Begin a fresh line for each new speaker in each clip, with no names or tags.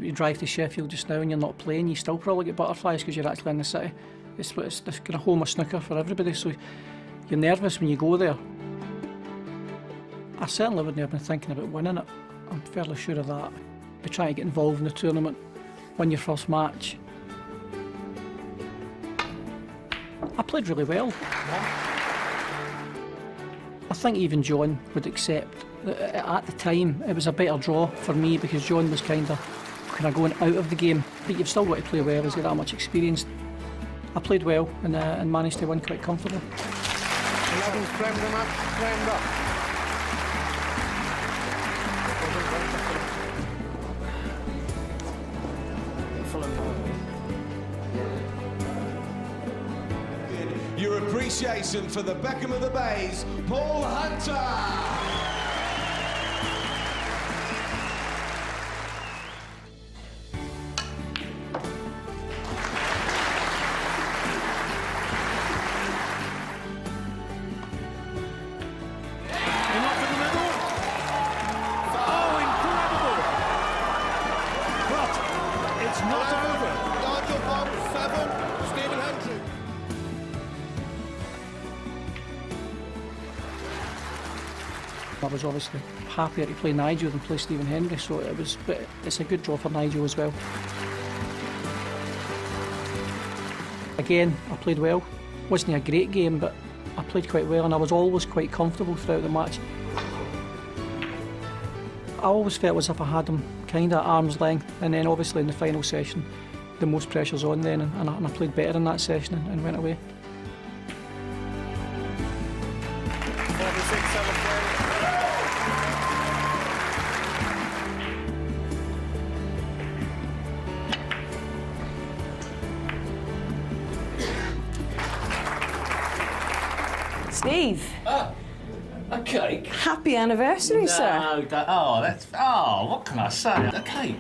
you drive to Sheffield just now and you're not playing, you still probably get butterflies because you're actually in the city. It's the kind of home of snooker for everybody, so you're nervous when you go there. I certainly wouldn't have been thinking about winning it. I'm fairly sure of that. Be trying to get involved in the tournament, win your first match. I played really well. I think even John would accept that at the time it was a better draw for me because John was kind of going out of the game. But you've still got to play well, he's got that much experience. I played well and managed to win quite comfortably.
11's framed them up, framed up.
Your appreciation for the Beckham of the Bays, Paul Hunter.
I was obviously happier to play Nigel than play Stephen Hendry, so it's a good draw for Nigel as well. Again, I played well. Wasn't a great game, but I played quite well and I was always quite comfortable throughout the match. I always felt as if I had him kind of at arm's length, and then obviously in the final session the most pressure's on then, and I played better in that session and went away.
Steve.
A cake?
Happy anniversary, sir.
No, what can I say? A cake.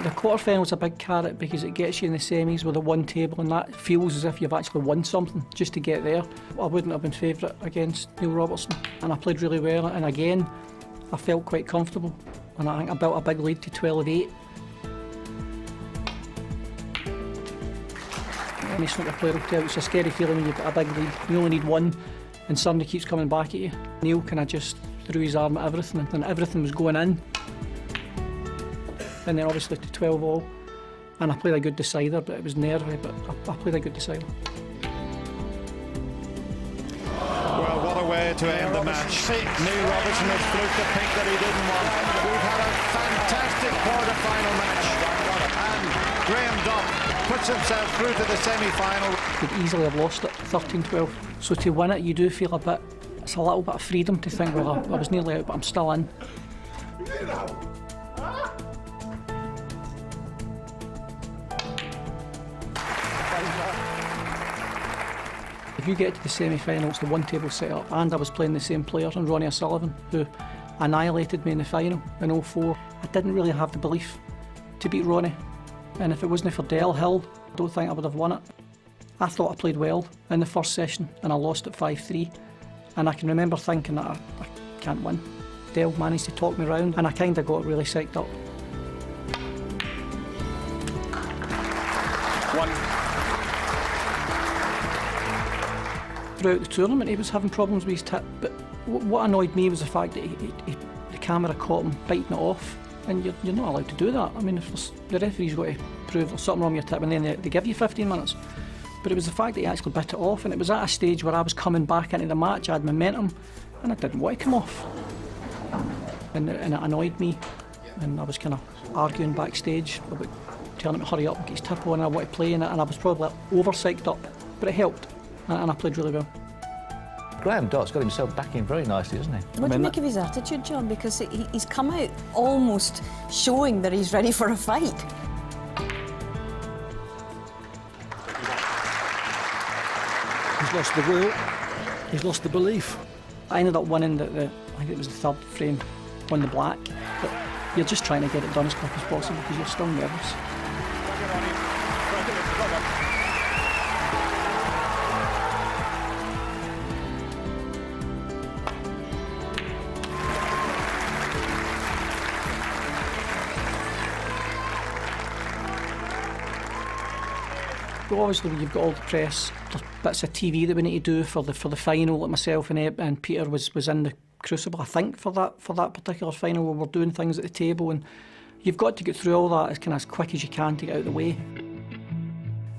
The quarterfinal's a big carrot because it gets you in the semis with a one table, and that feels as if you've actually won something just to get there. I wouldn't have been favourite against Neil Robertson, and I played really well, and again I felt quite comfortable, and I think I built a big lead to 12-8. Any snooker player will tell you it's a scary feeling when you've got a big lead. You only need one and somebody keeps coming back at you. Neil kind of just threw his arm at everything, and everything was going in. And then obviously to 12-all, and I played a good decider, but it was nervy, but I played a good decider.
Well, what a way to end the match. Neil Robertson has fluke the pink that he didn't want. We've had a fantastic quarter-final match, and Graham Dott puts himself through to the semi-final.
Could easily have lost it 13-12, so to win it you do feel it's a little bit of freedom to think, well, I was nearly out but I'm still in. If you get to the semi-final, it's the one table set up, and I was playing the same player, and Ronnie O'Sullivan, who annihilated me in the final in 04. I didn't really have the belief to beat Ronnie, and if it wasn't for Del Hill, I don't think I would have won it. I thought I played well in the first session, and I lost at 5-3, and I can remember thinking that I can't win. Del managed to talk me round, and I kind of got really psyched up. Throughout the tournament he was having problems with his tip, but what annoyed me was the fact that the camera caught him biting it off, and you're not allowed to do that. I mean, if the referee's got to prove there's something wrong with your tip, and then they give you 15 minutes. But it was the fact that he actually bit it off, and it was at a stage where I was coming back into the match, I had momentum, and I didn't want to come off. And it annoyed me, and I was kind of arguing backstage about telling him to hurry up and get his tip on, and I want to play in it, and I was probably over-psyched up, but it helped. And I played really well.
Graham Dott's got himself back in very nicely, hasn't he?
What do you make of his attitude, John? Because he's come out almost showing that he's ready for a fight.
He's lost the will, he's lost the belief.
I ended up winning I think it was the third frame, won the black. But you're just trying to get it done as quick as possible because you're still nervous. So obviously you've got all the press, there's bits of TV that we need to do for the final. Like myself and Peter was in the crucible, I think, for that particular final, where we're doing things at the table, and you've got to get through all that as quick as you can to get out of the way.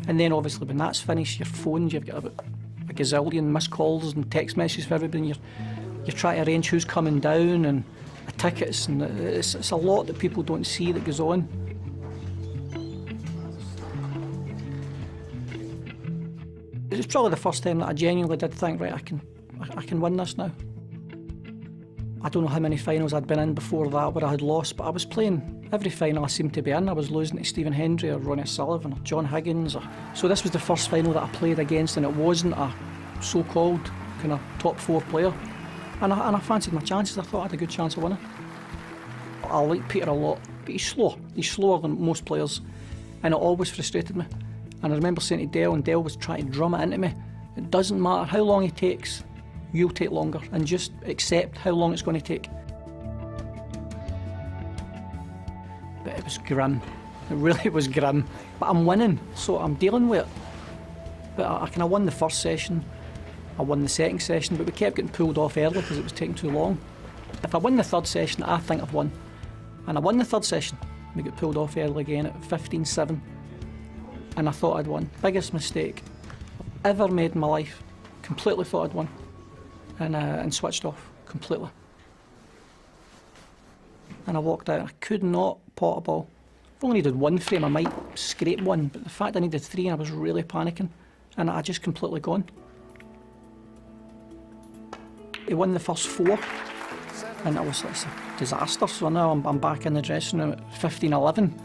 And then obviously when that's finished, your phones, you've got about a gazillion missed calls and text messages for everybody, and you're trying to arrange who's coming down and the tickets, and it's a lot that people don't see that goes on. It was probably the first time that I genuinely did think, right, I can win this now. I don't know how many finals I'd been in before that where I had lost, but I was playing every final I seemed to be in. I was losing to Stephen Hendry or Ronnie Sullivan or John Higgins. So this was the first final that I played against, and it wasn't a so-called kind of top 4 player. And I fancied my chances. I thought I had a good chance of winning. I like Peter a lot, but he's slow. He's slower than most players, and it always frustrated me. And I remember saying to Dell, and Dell was trying to drum it into me, it doesn't matter how long he takes, you'll take longer, and just accept how long it's going to take. But it was grim. It really was grim. But I'm winning, so I'm dealing with it. But I kind of won the first session, I won the second session, but we kept getting pulled off early because it was taking too long. If I win the third session, I think I've won. And I won the third session. We got pulled off early again at 15-7. And I thought I'd won. Biggest mistake I've ever made in my life. Completely thought I'd won. And switched off completely. And I walked out. I could not pot a ball. If I only needed one frame, I might scrape one, but the fact I needed 3, I was really panicking, and I just completely gone. He won the first 4, and it was a disaster. So now I'm back in the dressing room at 15-11,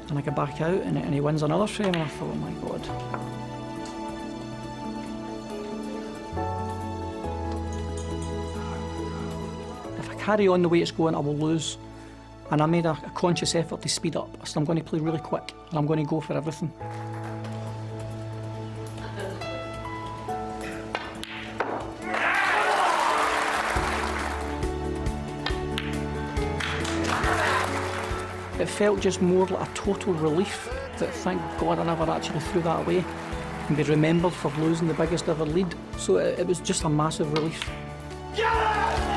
and I go back out, and he wins another frame, and I thought, oh my God. If I carry on the way it's going, I will lose. And I made a conscious effort to speed up. So I'm going to play really quick, and I'm going to go for everything. It felt just more like a total relief that, thank God, I never actually threw that away and be remembered for losing the biggest ever lead. So it was just a massive relief.
Yeah!